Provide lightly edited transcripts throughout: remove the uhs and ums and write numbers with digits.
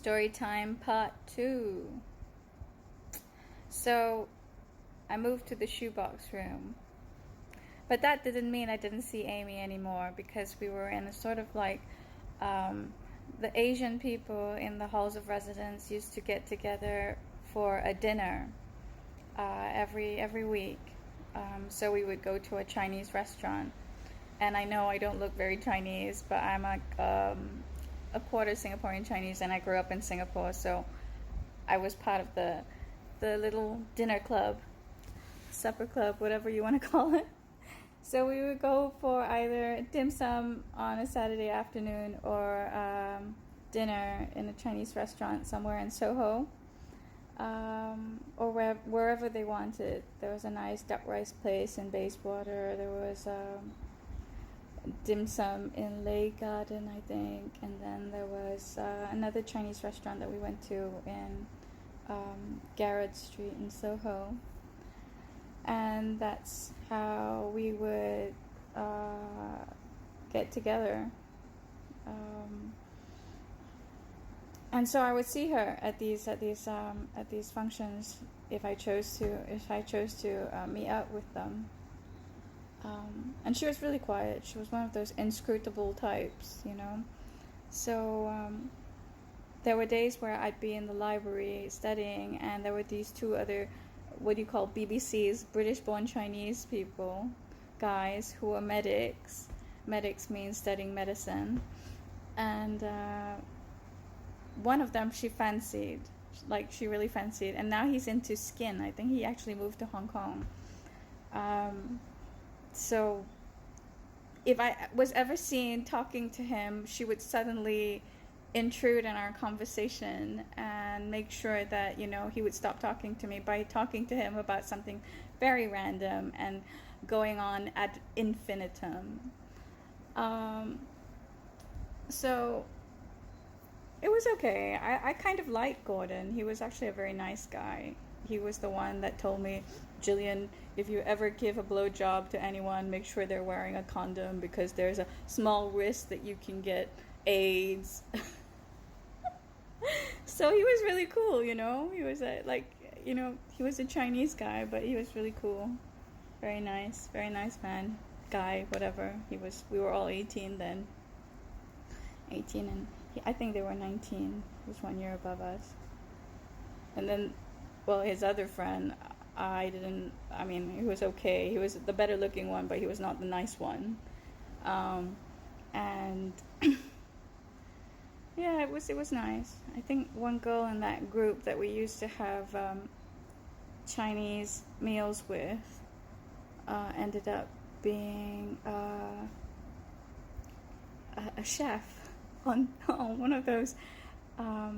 Storytime Part 2. So, I moved to the shoebox room. But that didn't mean I didn't see Amy anymore because we were in a sort of like the Asian people in the halls of residence used to get together for a dinner every week. So we would go to a Chinese restaurant. And I know I don't look very Chinese, but I'm a quarter Singaporean Chinese, and I grew up in Singapore, so I was part of the little dinner club, supper club, whatever you want to call it. So we would go for either dim sum on a Saturday afternoon or dinner in a Chinese restaurant somewhere in Soho, or wherever they wanted. There was a nice duck rice place in Bayswater. There was dim sum in Lei Garden, I think, and then there was another Chinese restaurant that we went to in Garrett Street in Soho, and that's how we would get together. And so I would see her at these functions if I chose to meet up with them. And she was really quiet. She was one of those inscrutable types, you know. So there were days where I'd be in the library studying, and there were these two other, what do you call, BBCs, British-born Chinese people, guys who were medics. Medics means studying medicine. And one of them she fancied, like she really fancied, and now he's into skin. I think he actually moved to Hong Kong. So if I was ever seen talking to him, she would suddenly intrude in our conversation and make sure that, you know, he would stop talking to me by talking to him about something very random and going on ad infinitum. So it was okay. I kind of liked Gordon. He was actually a very nice guy. He was the one that told me, Jillian, if you ever give a blowjob to anyone, make sure they're wearing a condom because there's a small risk that you can get AIDS. So he was really cool, you know. He was he was a Chinese guy, but he was really cool. Very nice man, guy, whatever. We were all 18 then. 18, and I think they were 19. He was 1 year above us. And then, well, his other friend, he was okay. He was the better looking one, but he was not the nice one. And yeah, it was nice. I think one girl in that group that we used to have Chinese meals with ended up being a chef on one of those. Her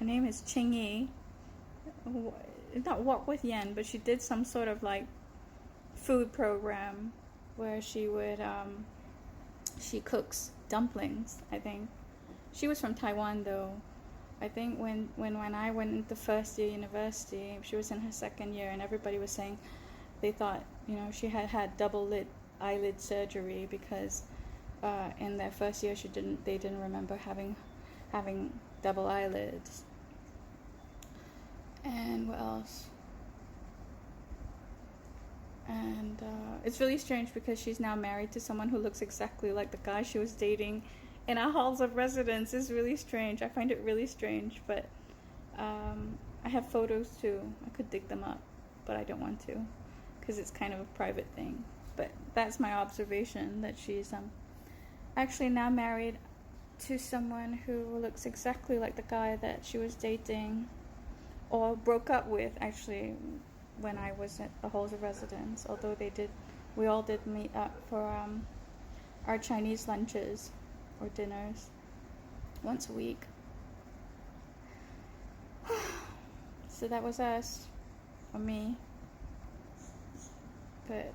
name is Ching Yi. Not Walk with Yen, but she did some sort of like food program where she would she cooks dumplings, I think. She was from Taiwan though. I think when I went into first year university, she was in her second year, and everybody was saying they thought, you know, she had double eyelid surgery because in their first year they didn't remember having double eyelids. And what else? And it's really strange because she's now married to someone who looks exactly like the guy she was dating in our halls of residence. It's really strange. I find it really strange, but I have photos too. I could dig them up, but I don't want to because it's kind of a private thing. But that's my observation, that she's actually now married to someone who looks exactly like the guy that she was dating or broke up with, actually, when I was at the halls of residence. Although we all did meet up for our Chinese lunches or dinners once a week. So that was us, or me. But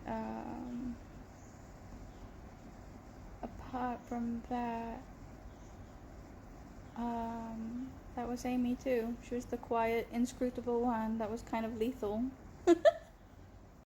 apart from that, that was Amy too. She was the quiet, inscrutable one that was kind of lethal.